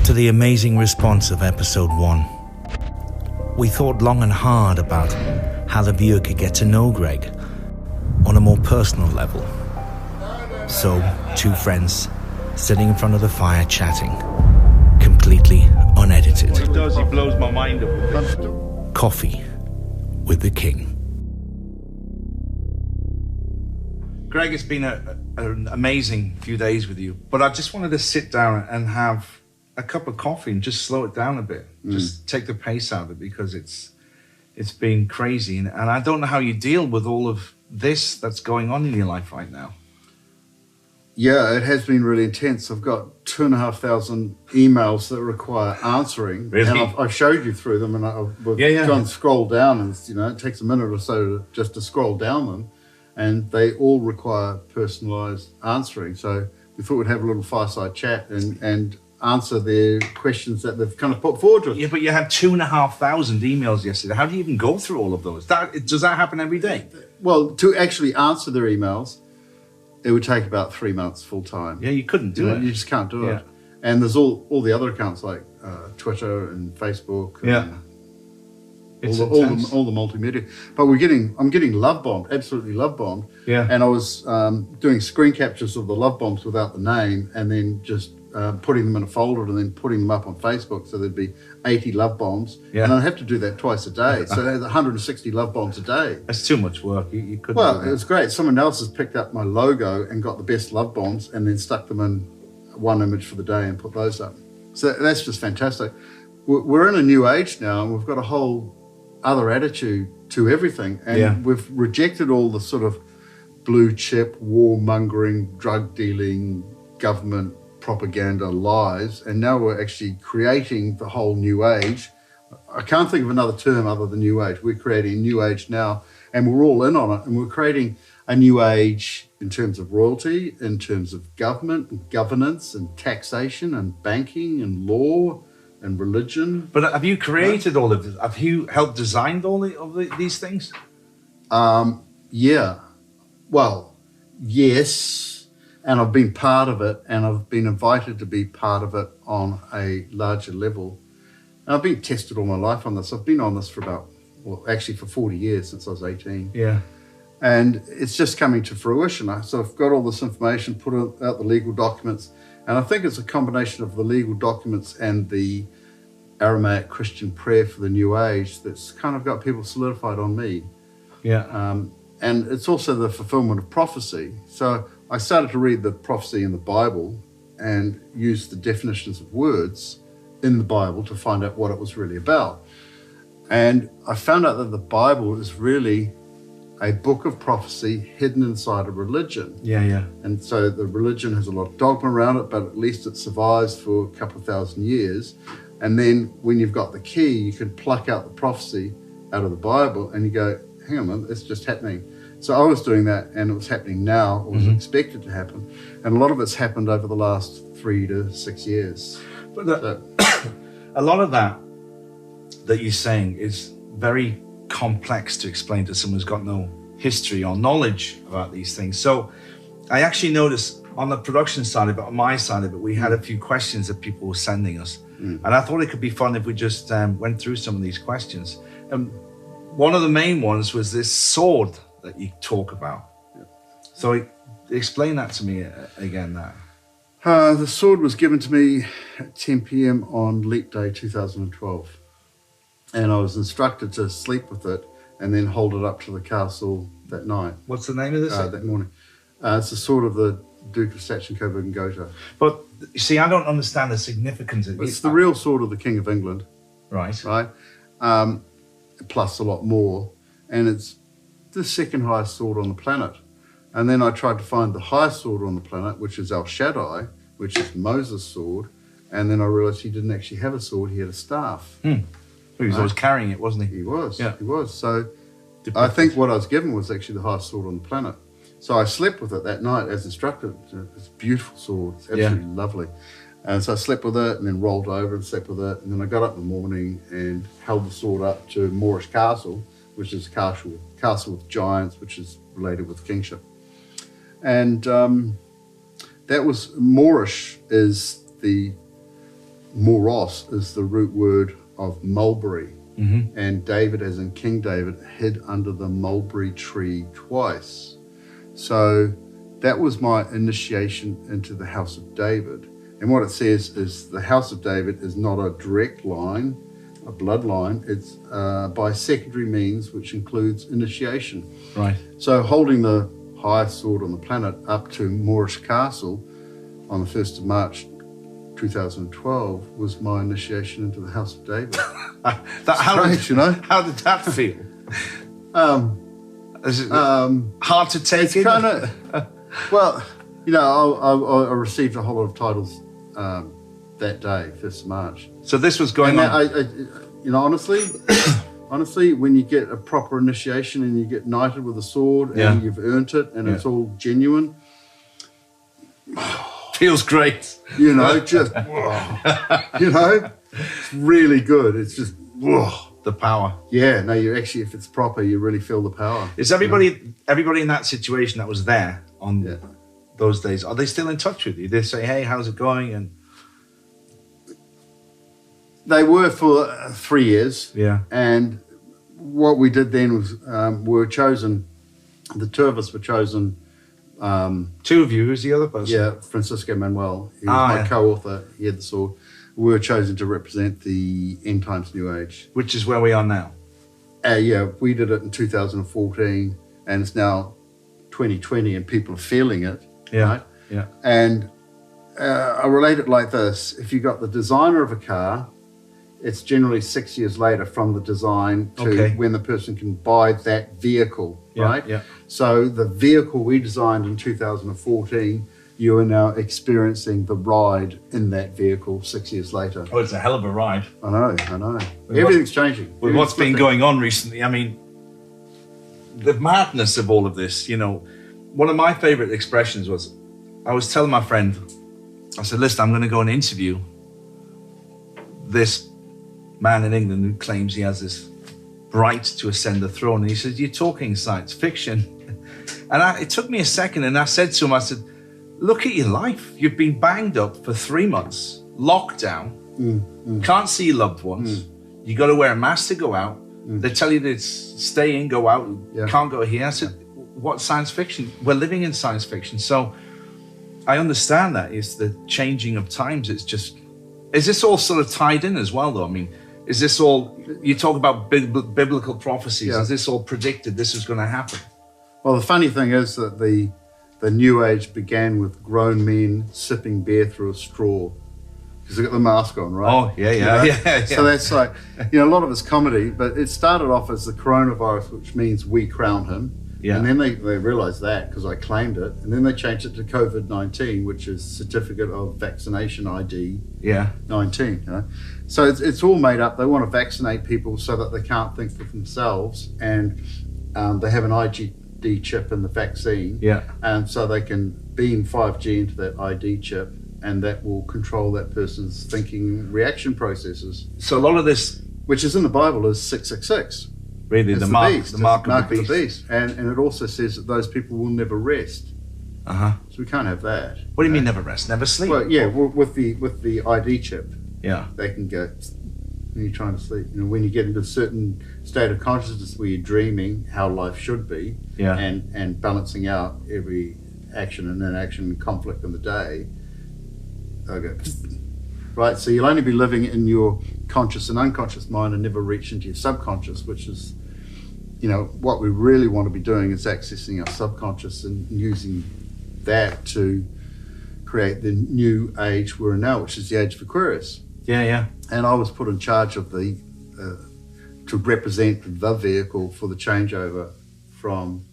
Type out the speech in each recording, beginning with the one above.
After the amazing response of episode 1, we thought long and hard about how the viewer could get to know Greg on a more personal level. So, two friends sitting in front of the fire chatting, completely unedited. What he does, he blows my mind up. Kôfëe with the King. Greg, it's been an amazing few days with you, but I just wanted to sit down and have a cup of coffee and just slow it down a bit, just take the pace out of it, because it's been crazy, and I don't know how you deal with all of this that's going on in your life right now. Yeah, it has been really intense. I've got 2,500 emails that require answering. Really? And I've showed you through them, and we've gone and scroll down, and it takes a minute or so just to scroll down them, and they all require personalised answering. So we thought we'd have a little fireside chat and answer their questions that they've kind of put forward to us. Yeah, but you had 2,500 emails yesterday. How do you even go through all of those? Does that happen every day? Well, to actually answer their emails, it would take about 3 months full time. Yeah, you couldn't do it. You just can't do it. And there's all the other accounts like Twitter and Facebook. And all the multimedia. But I'm getting love bombed, absolutely love bombed. Yeah. And I was doing screen captures of the love bombs without the name, and then just putting them in a folder and then putting them up on Facebook. So there'd be 80 love bombs. Yeah. And I'd have to do that twice a day. So there's 160 love bombs a day. That's too much work. You couldn't. Well, it was great. Someone else has picked up my logo and got the best love bombs and then stuck them in one image for the day and put those up. So that's just fantastic. We're in a new age now, and we've got a whole other attitude to everything. And we've rejected all the sort of blue chip, warmongering, drug dealing, government propaganda lies, and now we're actually creating the whole new age. I can't think of another term other than new age. We're creating a new age now, and we're all in on it, and we're creating a new age in terms of royalty, in terms of government and governance and taxation and banking and law and religion. But have you created all of this? Have you helped design all of these things? Yeah. Well, yes. And I've been part of it, and I've been invited to be part of it on a larger level. And I've been tested all my life on this. I've been on this for for 40 years, since I was 18. Yeah. And it's just coming to fruition. So I've got all this information, put out the legal documents, and I think it's a combination of the legal documents and the Aramaic Christian prayer for the new age that's kind of got people solidified on me. Yeah. And it's also the fulfillment of prophecy. So I started to read the prophecy in the Bible and use the definitions of words in the Bible to find out what it was really about. And I found out that the Bible is really a book of prophecy hidden inside a religion. Yeah. And so the religion has a lot of dogma around it, but at least it survives for a couple of thousand years. And then when you've got the key, you can pluck out the prophecy out of the Bible and you go, hang on a minute, it's just happening. So I was doing that, and it was happening now, or was expected to happen. And a lot of it's happened over the last 3 to 6 years. But a lot of that you're saying is very complex to explain to someone who's got no history or knowledge about these things. So I actually noticed on the production side of it, on my side of it, we had a few questions that people were sending us. And I thought it could be fun if we just went through some of these questions. One of the main ones was this sword that you talk about. So explain that to me again now. The sword was given to me at 10 p.m. on Leap Day 2012. And I was instructed to sleep with it and then hold it up to the castle that night. What's the name of this? That morning. It's the sword of the Duke of Saxon, Coburg and Gotha. But you see, I don't understand the significance of it. It's the real sword of the King of England. Right. Plus a lot more. And it's the second highest sword on the planet. And then I tried to find the highest sword on the planet, which is El Shaddai, which is Moses' sword. And then I realized he didn't actually have a sword, he had a staff. He was always carrying it, wasn't he? He was, yeah. He was. So I think what I was given was actually the highest sword on the planet. So I slept with it that night as instructed. It's a beautiful sword, it's absolutely lovely. And so I slept with it and then rolled over and slept with it. And then I got up in the morning and held the sword up to Moorish Castle, which is a castle with giants, which is related with kingship. And that was, Moorish is the moros is the root word of mulberry. Mm-hmm. And David, as in King David, hid under the mulberry tree twice. So that was my initiation into the house of David. And what it says is the house of David is not a direct line, a bloodline. It's by secondary means, which includes initiation. Right. So holding the highest sword on the planet up to Moorish Castle on the 1st of March 2012 was my initiation into the house of David. Strange, you know? How did that feel? Is it hard to take it's in? Kind of, well, you know, I received a whole lot of titles that day, 1st of March. So this was going and on. You know, honestly, when you get a proper initiation and you get knighted with a sword and you've earned it and it's all genuine, feels great. You know, just you know, it's really good. It's just the power. Yeah, no, you actually, if it's proper, you really feel the power. Is everybody in that situation that was there on those days, are they still in touch with you? They say, hey, how's it going? And they were for 3 years. Yeah. And what we did then was we were chosen, the two of us were chosen. Two of you, who's the other person? Yeah, Francisco Manuel. He was my co-author. He had the sword. We were chosen to represent the End Times New Age. Which is where we are now. Yeah, we did it in 2014 and it's now 2020 and people are feeling it. Yeah, right? yeah. And I relate it like this. If you got the designer of a car, it's generally 6 years later from the design to when the person can buy that vehicle, right? Yeah. So the vehicle we designed in 2014, you are now experiencing the ride in that vehicle 6 years later. Oh, it's a hell of a ride. I know. Everything's changing. With what's been going on recently, I mean, the madness of all of this, you know, one of my favorite expressions was, I was telling my friend, I said, listen, I'm going to go and interview this man in England who claims he has this right to ascend the throne. And he said, you're talking science fiction. And it took me a second. And I said to him, I said, look at your life. You've been banged up for 3 months, locked down, can't see your loved ones. You got to wear a mask to go out. They tell you to stay in, go out, can't go here. I said, what science fiction? We're living in science fiction. So I understand that. It's the changing of times. It's just, is this all sort of tied in as well, though? I mean, is this all, you talk about biblical prophecies, is this all predicted this is going to happen? Well, the funny thing is that the New Age began with grown men sipping beer through a straw. Because they got the mask on, right? Oh, yeah. So that's like, you know, a lot of it's comedy, but it started off as the coronavirus, which means we crown him. Yeah. And then they realized that because I claimed it. And then they changed it to COVID-19, which is Certificate of Vaccination ID 19. You know? So it's all made up. They want to vaccinate people so that they can't think for themselves. And they have an ID chip in the vaccine. Yeah. And so they can beam 5G into that ID chip. And that will control that person's thinking reaction processes. So a lot of this, which is in the Bible, is 666. Really, it's the mark of the beast. And it also says that those people will never rest. So we can't have that. What do you mean never rest? Never sleep? Well, yeah, with the ID chip, they can go when you're trying to sleep. You know, when you get into a certain state of consciousness where you're dreaming how life should be, and balancing out every action and inaction and conflict in the day. Okay. Right, so you'll only be living in your conscious and unconscious mind and never reach into your subconscious, which is, you know, what we really want to be doing is accessing our subconscious and using that to create the new age we're in now, which is the age of Aquarius. Yeah. And I was put in charge of to represent the vehicle for the changeover from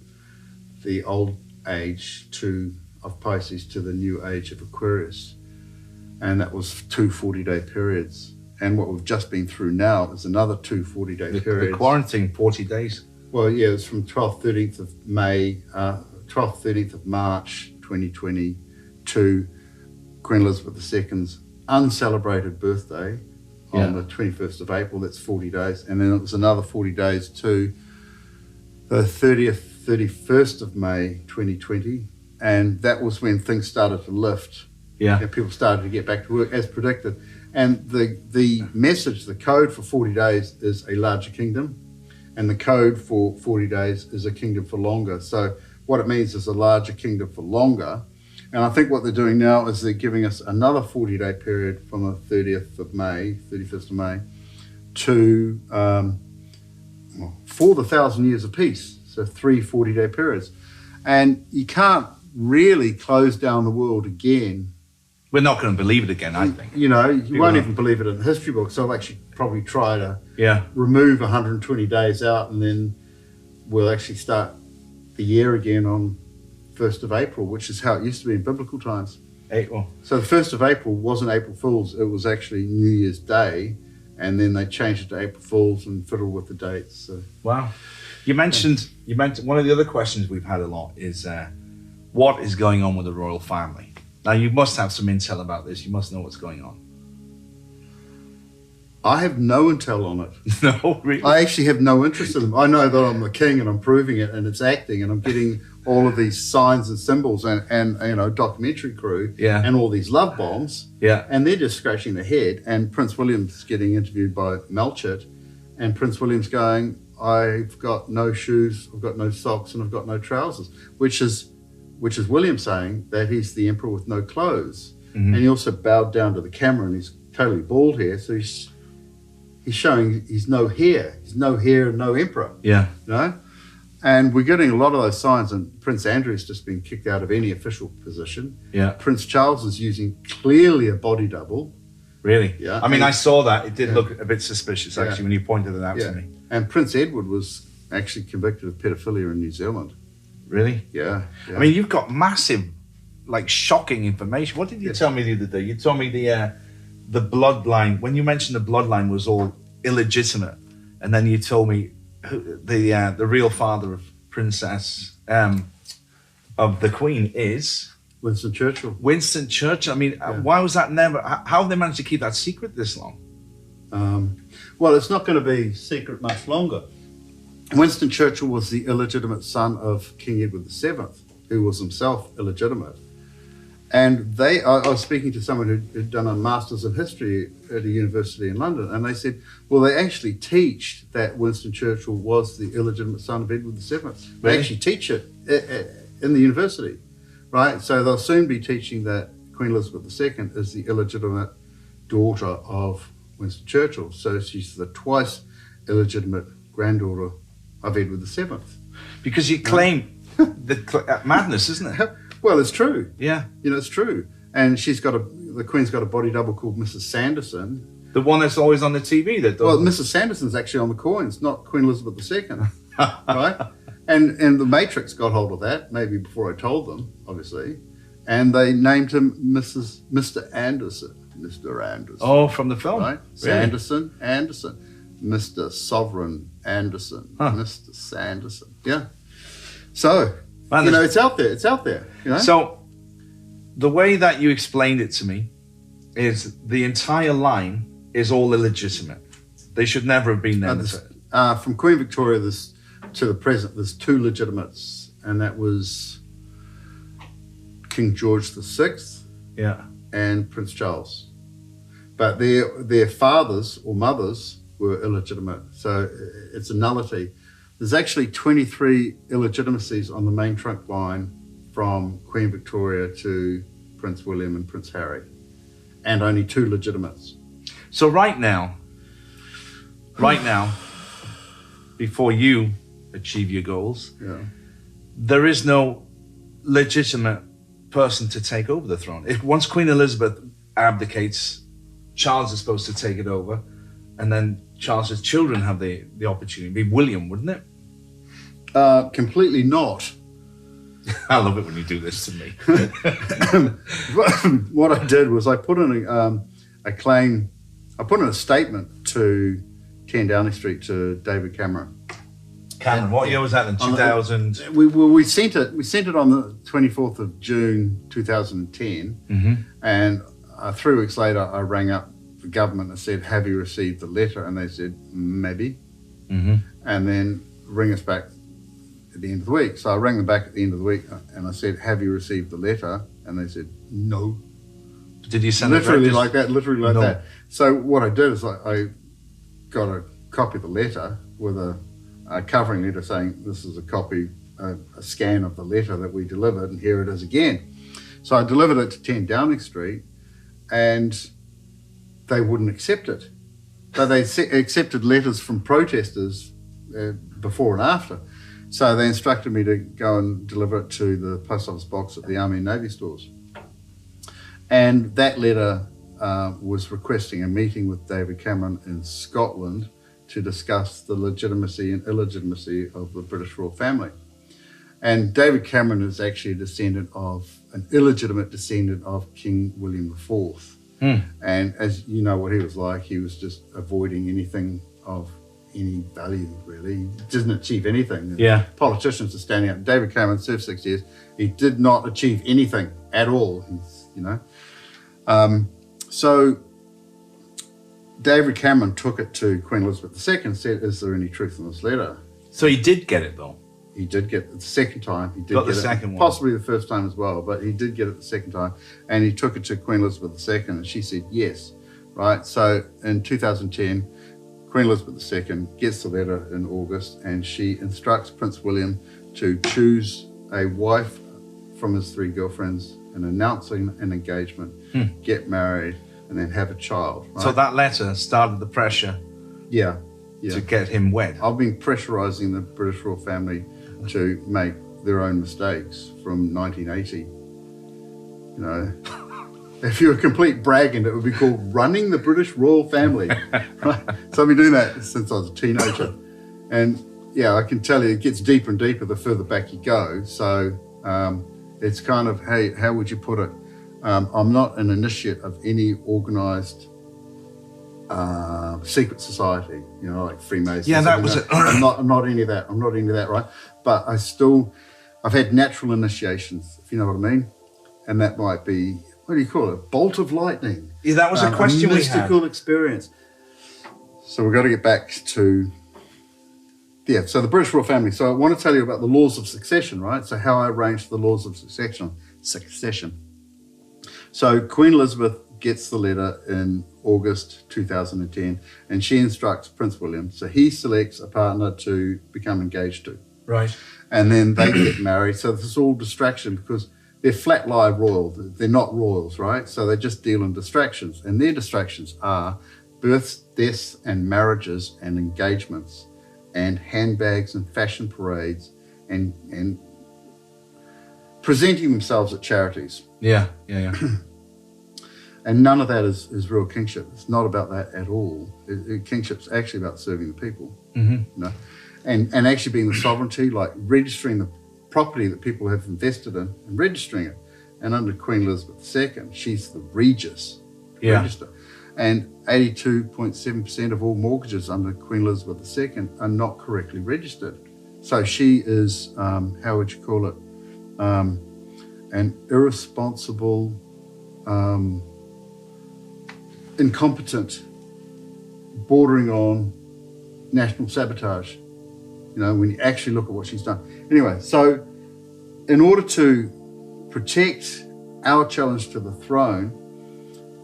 the old age of Pisces to the new age of Aquarius. And that was 2 40-day periods. And what we've just been through now is another 2 40-day periods. The quarantine, 40 days. Well, yeah, it was from 12th, 13th of May, 12th, 13th of March 2020 to Queen Elizabeth II's uncelebrated birthday on the 21st of April. That's 40 days. And then it was another 40 days to the 31st of May 2020. And that was when things started to lift. Yeah. And people started to get back to work as predicted. And the message, the code for 40 days is a larger kingdom, and the code for 40 days is a kingdom for longer. So what it means is a larger kingdom for longer. And I think what they're doing now is they're giving us another 40-day period from the 31st of May, to for the 1,000 years of peace. So 3 40-day periods. And you can't really close down the world again. We're not going to believe it again, I think. You know, you won't even believe it in the history books. So I'll actually probably try to remove 120 days out, and then we'll actually start the year again on 1st of April, which is how it used to be in biblical times. April. So the 1st of April wasn't April Fool's, it was actually New Year's Day, and then they changed it to April Fool's and fiddled with the dates. So. Wow. You mentioned one of the other questions we've had a lot is what is going on with the royal family? Now, you must have some intel about this. You must know what's going on. I have no intel on it. No, really? I actually have no interest in them. I know that I'm the king and I'm proving it and it's acting and I'm getting all of these signs and symbols and you know, documentary crew and all these love bombs. Yeah. And they're just scratching their head. And Prince William's getting interviewed by Melchett, and Prince William's going, I've got no shoes, I've got no socks, and I've got no trousers, which is William saying that he's the emperor with no clothes. Mm-hmm. And he also bowed down to the camera and he's totally bald here. So he's showing he's no hair. He's no hair and no emperor. Yeah. You know? And we're getting a lot of those signs, and Prince Andrew's just been kicked out of any official position. Yeah. Prince Charles is using clearly a body double. Really? Yeah. I mean, I saw that. It did look a bit suspicious, actually, when you pointed it out to me. And Prince Edward was actually convicted of pedophilia in New Zealand. Really? Yeah. I mean, you've got massive, like, shocking information. What did you tell me the other day? You told me the bloodline, when you mentioned the bloodline was all illegitimate, and then you told me the real father of Princess of the Queen is Winston Churchill. Winston Churchill. I mean, why was that never? How have they managed to keep that secret this long? Well, it's not going to be secret much longer. Winston Churchill was the illegitimate son of King Edward VII, who was himself illegitimate. And I was speaking to someone who'd done a Master's in History at a university in London, and they said, well, they actually teach that Winston Churchill was the illegitimate son of Edward VII. They Really? actually teach it in the university, right? So they'll soon be teaching that Queen Elizabeth II is the illegitimate daughter of Winston Churchill. So she's the twice illegitimate granddaughter of Edward VII. Because you claim madness, isn't it? Well, it's true. Yeah. You know, it's true. And the Queen's got a body double called Mrs. Sanderson. The one that's always on the TV. Well, Mrs. Sanderson's actually on the coins, not Queen Elizabeth II, right? And the Matrix got hold of that, maybe before I told them, obviously. And they named him Mr. Anderson. Mr. Anderson. Oh, from the film? Right? Really? Sanderson, Anderson. Mr. Sovereign Anderson. Mr. Sanderson. Yeah. So, Man, it's out there. It's out there. You know? So, the way that you explained it to me is the entire line is all illegitimate. They should never have been there. From Queen Victoria to the present, there's 2 legitimates, and that was King George VI and Prince Charles. But their fathers or mothers were illegitimate, so it's a nullity. There's actually 23 illegitimacies on the main trunk line from Queen Victoria to Prince William and Prince Harry, and only 2 legitimates. So right now, before you achieve your goals, there is no legitimate person to take over the throne. Once Queen Elizabeth abdicates, Charles is supposed to take it over, and then Charles's children have the opportunity. It'd be William, wouldn't it? Completely not. I love it when you do this to me. What I did was I put in a claim. I put in a statement to 10 Downing Street to David Cameron. Cameron, what year was that in 2000? We sent it on the 24th of June 2010, and 3 weeks later I rang up the government and said, have you received the letter? And they said, maybe. And then ring us back at the end of the week. So I rang them back at the end of the week and I said, have you received the letter? And they said, no. Did you send literally it like that? Literally like No. that. So what I did is I got a copy of the letter with a covering letter saying this is a copy, a scan of the letter that we delivered, and here it is again. So I delivered it to 10 Downing Street, and they wouldn't accept it. But they accepted letters from protesters before and after. So they instructed me to go and deliver it to the post office box at the Army and Navy stores. And that letter was requesting a meeting with David Cameron in Scotland to discuss the legitimacy and illegitimacy of the British royal family. And David Cameron is actually an illegitimate descendant of King William IV. And as you know what he was like, he was just avoiding anything of any value, really. He didn't achieve anything. Yeah. Politicians are standing up. David Cameron served 6 years. He did not achieve anything at all, So David Cameron took it to Queen Elizabeth II and said, is there any truth in this letter? So he did get it, though? He did get it the second time. He did Got get the it, second one. possibly the first time as well, but he did get it the second time. And he took it to Queen Elizabeth II, and she said yes. Right. So in 2010, Queen Elizabeth II gets the letter in August, and she instructs Prince William to choose a wife from his 3 girlfriends and announcing an engagement, get married, and then have a child. Right? So that letter started the pressure Yeah. to get him wed. I've been pressurising the British royal family to make their own mistakes from 1980. If you're a complete braggart, it would be called running the British royal family. Right? So I've been doing that since I was a teenager. And yeah, I can tell you it gets deeper and deeper the further back you go. So it's kind of, hey, how would you put it? I'm not an initiate of any organised secret society, like Freemasons. Yeah, that was it. I'm not any of that. I'm not any of that, right? But I've had natural initiations, if you know what I mean. And that might be, what do you call it? A bolt of lightning. Yeah, that was a question we had. mystical experience. So we've got to get back to, so the British royal family. So I want to tell you about the laws of succession, right? So how I arranged the laws of succession. So Queen Elizabeth gets the letter in August 2010, and she instructs Prince William. So he selects a partner to become engaged to. Right. And then they get married. So this is all distraction because they're flat lie royal. They're not royals, right? So they just deal in distractions. And their distractions are births, deaths, and marriages and engagements and handbags and fashion parades and presenting themselves at charities. Yeah. And none of that is real kingship. It's not about that at all. Kingship's actually about serving the people. And actually being the sovereignty, like registering the property that people have invested in and registering it. And under Queen Elizabeth II, she's the Regis. Register. And 82.7% of all mortgages under Queen Elizabeth II are not correctly registered. So she is, how would you call it, an irresponsible, incompetent, bordering on national sabotage, when you actually look at what she's done. Anyway, so in order to protect our challenge to the throne,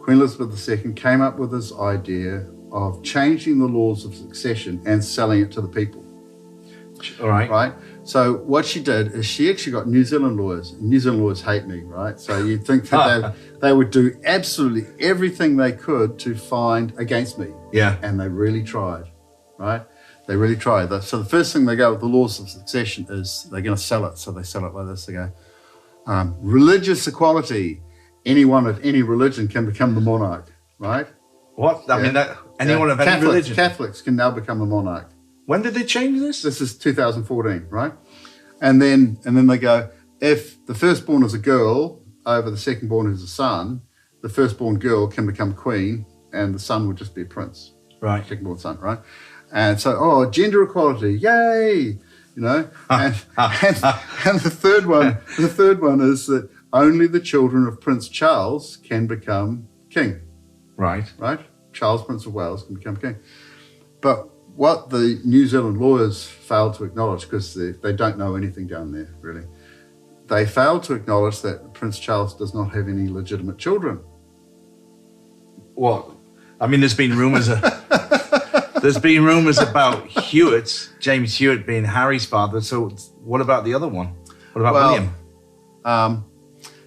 Queen Elizabeth II came up with this idea of changing the laws of succession and selling it to the people. All right. Right? So what she did is she actually got New Zealand lawyers. New Zealand lawyers hate me, right? So you'd think that they would do absolutely everything they could to find against me. Yeah. And they really tried, right? They really tried. So the first thing they go with the laws of succession is they're going to sell it. So they sell it like this. They go, religious equality. Anyone of any religion can become the monarch, right? What? I mean, anyone of any religion? Catholics can now become the monarch. When did they change this? This is 2014, right? And then they go, if the firstborn is a girl over the secondborn is a son, the firstborn girl can become queen and the son would just be a prince. Right. Secondborn son, right? And so, gender equality, yay! And the third one is that only the children of Prince Charles can become king. Right. Right? Charles, Prince of Wales, can become king. But what the New Zealand lawyers failed to acknowledge, because they don't know anything down there, really, they failed to acknowledge that Prince Charles does not have any legitimate children. What? I mean, there's been rumours about Hewitt, James Hewitt being Harry's father. So what about the other one? What about William?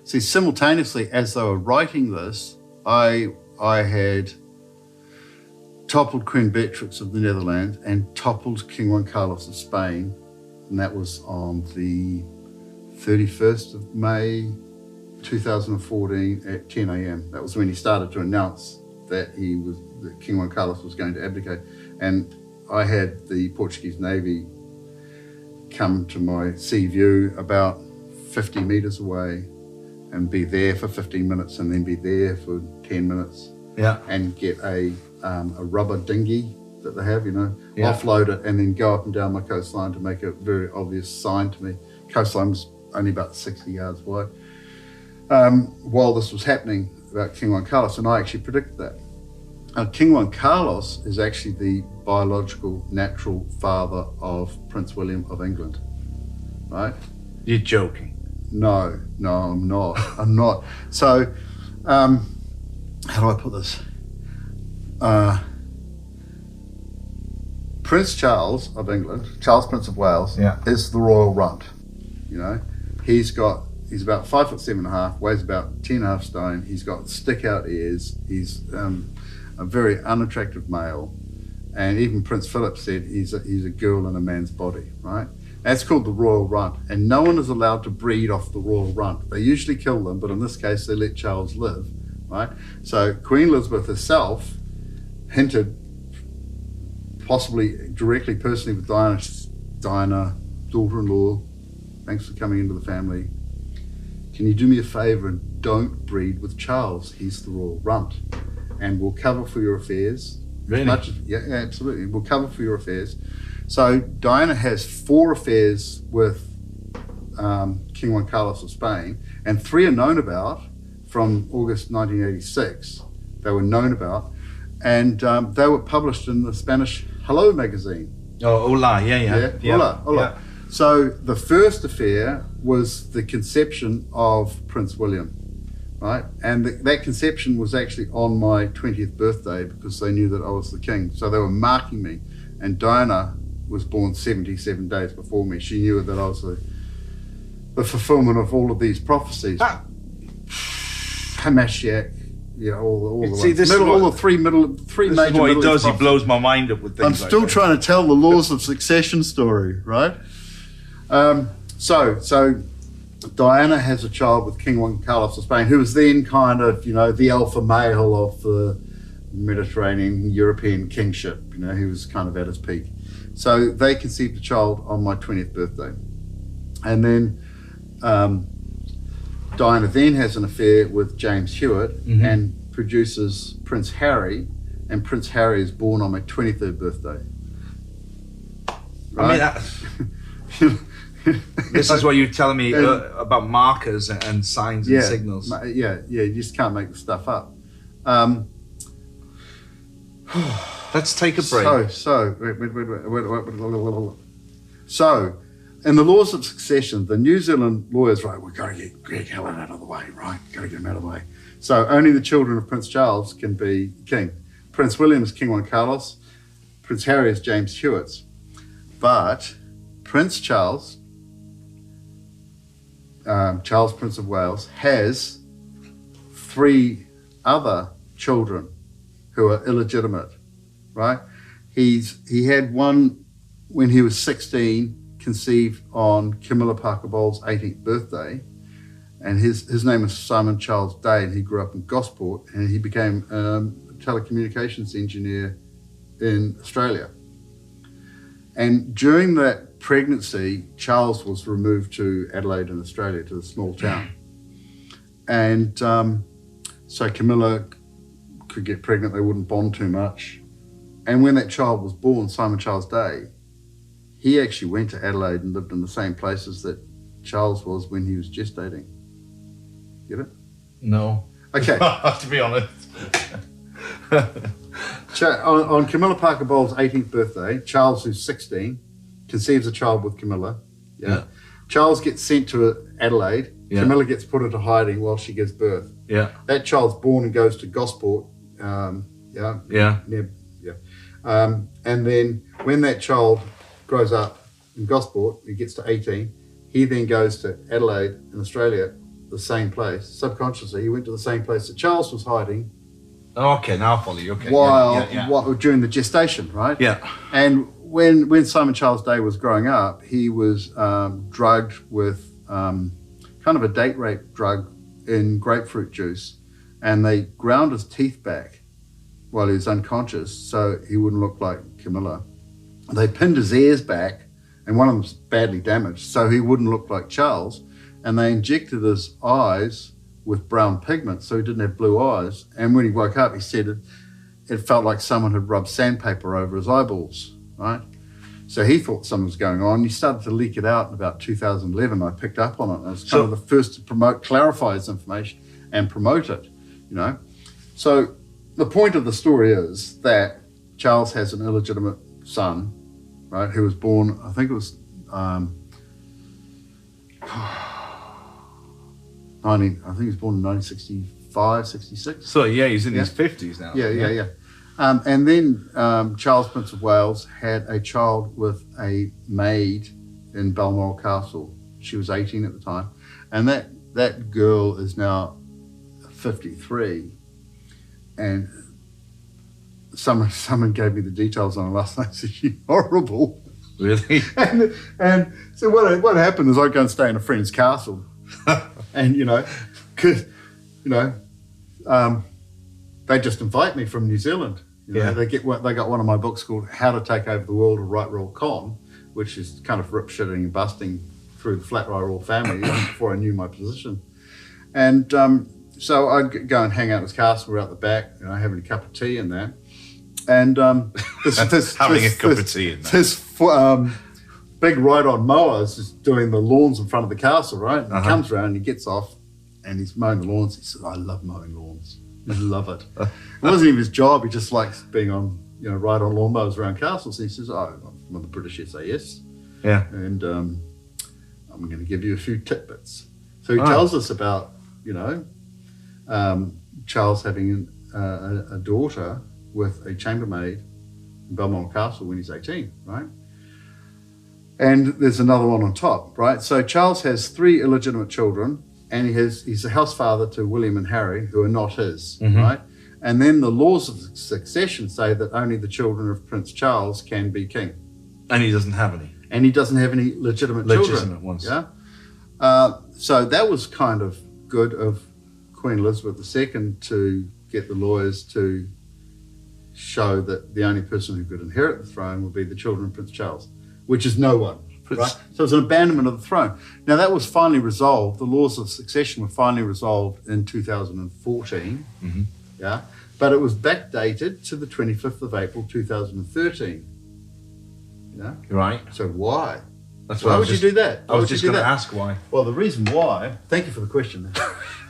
See, simultaneously as they were writing this, I had toppled Queen Beatrix of the Netherlands and toppled King Juan Carlos of Spain, and that was on the 31st of May 2014 at 10 a.m. That was when he started to announce that King Juan Carlos was going to abdicate. And I had the Portuguese Navy come to my sea view about 50 metres away and be there for 15 minutes and then be there for 10 minutes. Yeah. And get a rubber dinghy that they have, offload it and then go up and down my coastline to make a very obvious sign to me. Coastline was only about 60 yards wide. While this was happening about King Juan Carlos, and I actually predicted that. King Juan Carlos is actually the biological natural father of Prince William of England, right? You're joking. No, I'm not. I'm not. So, how do I put this? Prince Charles of England, Charles Prince of Wales, is the royal runt. He's about 5'7.5", weighs about 10.5 stone. He's got stick out ears. He's a very unattractive male, and even Prince Philip said he's a girl in a man's body, right? That's called the royal runt, and no one is allowed to breed off the royal runt. They usually kill them, but in this case they let Charles live, right? So Queen Elizabeth herself hinted, possibly directly, personally with Diana, daughter-in-law, thanks for coming into the family. Can you do me a favour and don't breed with Charles? He's the royal runt, and we'll cover for your affairs. Really? Yeah, absolutely. We'll cover for your affairs. So Diana has 4 affairs with King Juan Carlos of Spain, and 3 are known about from August 1986. They were known about, and they were published in the Spanish Hello magazine. Oh, hola, yeah. Hola. Yeah. So the first affair was the conception of Prince William, right? And that conception was actually on my 20th birthday because they knew that I was the king. So they were marking me. And Diana was born 77 days before me. She knew that I was the fulfillment of all of these prophecies. Hamashiach, all the See, ones. All the three major what he does. prophecies. He blows my mind up with things. I'm like still that. trying to tell the laws of succession story, right? So Diana has a child with King Juan Carlos of Spain, who was then kind of, the alpha male of the Mediterranean European kingship. He was kind of at his peak. So they conceived a child on my 20th birthday. And then Diana then has an affair with James Hewitt and produces Prince Harry, and Prince Harry is born on my 23rd birthday. Right? I mean, this is what you're telling me about markers and signs and signals. You just can't make the stuff up. Let's take a break. So, in the laws of succession, the New Zealand lawyers, right, we've got to get Greg Hallett out of the way, right? Got to get him out of the way. So only the children of Prince Charles can be king. Prince William is King Juan Carlos. Prince Harry is James Hewitt. But Prince Charles, Charles Prince of Wales, has 3 other children who are illegitimate, right? He had one when he was 16, conceived on Camilla Parker Bowles' 18th birthday, and his name is Simon Charles Day, and he grew up in Gosport, and he became a telecommunications engineer in Australia. And during that pregnancy, Charles was removed to Adelaide in Australia, to the small town. And so Camilla could get pregnant, they wouldn't bond too much. And when that child was born, Simon Charles Day, he actually went to Adelaide and lived in the same places that Charles was when he was gestating. Get it? No. Okay. To be honest. On Camilla Parker Bowles' 18th birthday, Charles, who's 16, conceives a child with Camilla. Yeah. Charles gets sent to Adelaide. Yeah. Camilla gets put into hiding while she gives birth. Yeah. That child's born and goes to Gosport And then when that child grows up in Gosport, he gets to 18, he then goes to Adelaide in Australia, the same place. Subconsciously, he went to the same place that Charles was hiding. Okay, now I'll follow you. Okay. While during the gestation, right? Yeah. And when Simon Charles Day was growing up, he was drugged with kind of a date rape drug in grapefruit juice, and they ground his teeth back while he was unconscious so he wouldn't look like Camilla. They pinned his ears back, and one of them was badly damaged, so he wouldn't look like Charles, and they injected his eyes with brown pigment so he didn't have blue eyes. And when he woke up, he said it felt like someone had rubbed sandpaper over his eyeballs, right? So he thought something was going on. He started to leak it out in about 2011. I picked up on it. I was kind of the first to clarify his information and promote it, you know. So the point of the story is that Charles has an illegitimate son, right, who was born, I think it was 1965, 66. So yeah, he's in his 50s now. Yeah. And then Charles, Prince of Wales, had a child with a maid in Balmoral Castle. She was 18 at the time. And that girl is now 53. And someone gave me the details on her last night. Said she's horrible. Really? And so what happened is I go and stay in a friend's castle. And, they just invite me from New Zealand. They got one of my books called How to Take Over the World of Right Royal Con, which is kind of rip-shitting and busting through the Flat Royal family before I knew my position. And so I'd go and hang out in his castle. We're out the back, having a cup of tea and that. And having a cup of tea in that. This big ride-on mower is just doing the lawns in front of the castle, right? And he comes around and he gets off and he's mowing the lawns. He says, I love mowing lawns. I love it. It wasn't even his job. He just likes being on, ride-on lawnmowers around castles. And he says, when the British say yes. Yeah. And I'm going to give you a few tidbits. So he tells us about, Charles having a daughter with a chambermaid in Balmoral Castle when he's 18, right? And there's another one on top, right? So Charles has 3 illegitimate children, and he's a house father to William and Harry, who are not his, right? And then the laws of succession say that only the children of Prince Charles can be king. And he doesn't have any. And he doesn't have any legitimate children. Ones. Yeah. So that was kind of good of Queen Elizabeth II to get the lawyers to show that the only person who could inherit the throne would be the children of Prince Charles, which is no one. Right? So it's an abandonment of the throne. Now that was finally resolved. The laws of succession were finally resolved in 2014. Yeah, but it was backdated to the 25th of April 2013. Yeah, right. So why? Why would you do that? I was just going to ask why. Well, the reason why. Thank you for the question.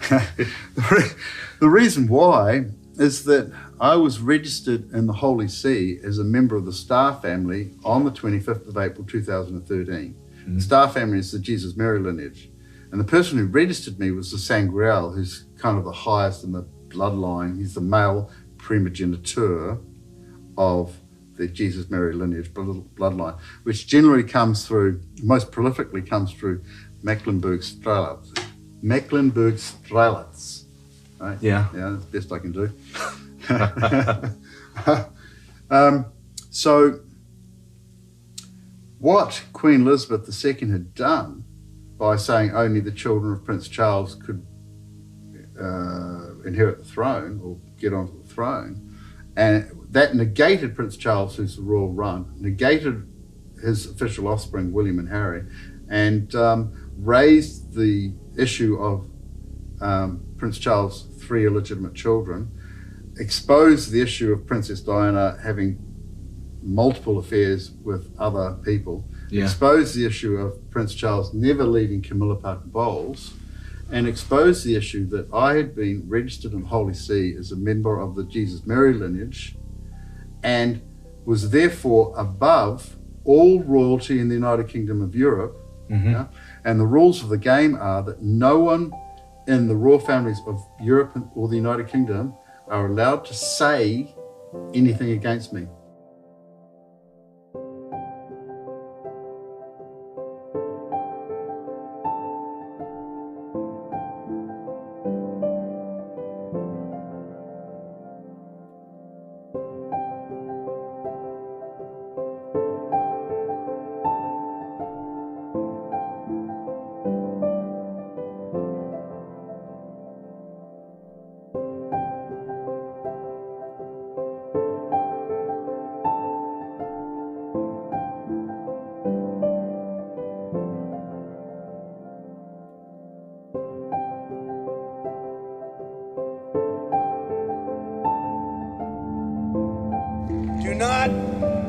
The reason why is that I was registered in the Holy See as a member of the Star family on the 25th of April 2013. The Star family is the Jesus Mary lineage. And the person who registered me was the Sangreal, who's kind of the highest in the bloodline. He's the male primogeniture of the Jesus Mary lineage bloodline, which generally comes through, most prolifically comes through Mecklenburg-Strelitz. Mecklenburg-Strelitz. Right? Yeah. Yeah, that's the best I can do. So what Queen Elizabeth II had done by saying only the children of Prince Charles could inherit the throne or get onto the throne, and that negated Prince Charles, who's the royal run, negated his official offspring, William and Harry, and raised the issue of Prince Charles' 3 illegitimate children, exposed the issue of Princess Diana having multiple affairs with other people, exposed the issue of Prince Charles never leaving Camilla Parker Bowles, and exposed the issue that I had been registered in Holy See as a member of the Jesus Mary lineage and was therefore above all royalty in the United Kingdom of Europe. Yeah? And the rules of the game are that no one in the royal families of Europe or the United Kingdom are allowed to say anything against me. Do not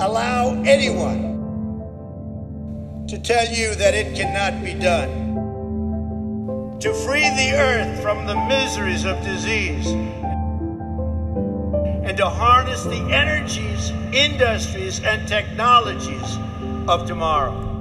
allow anyone to tell you that it cannot be done. To free the earth from the miseries of disease and to harness the energies, industries, and technologies of tomorrow.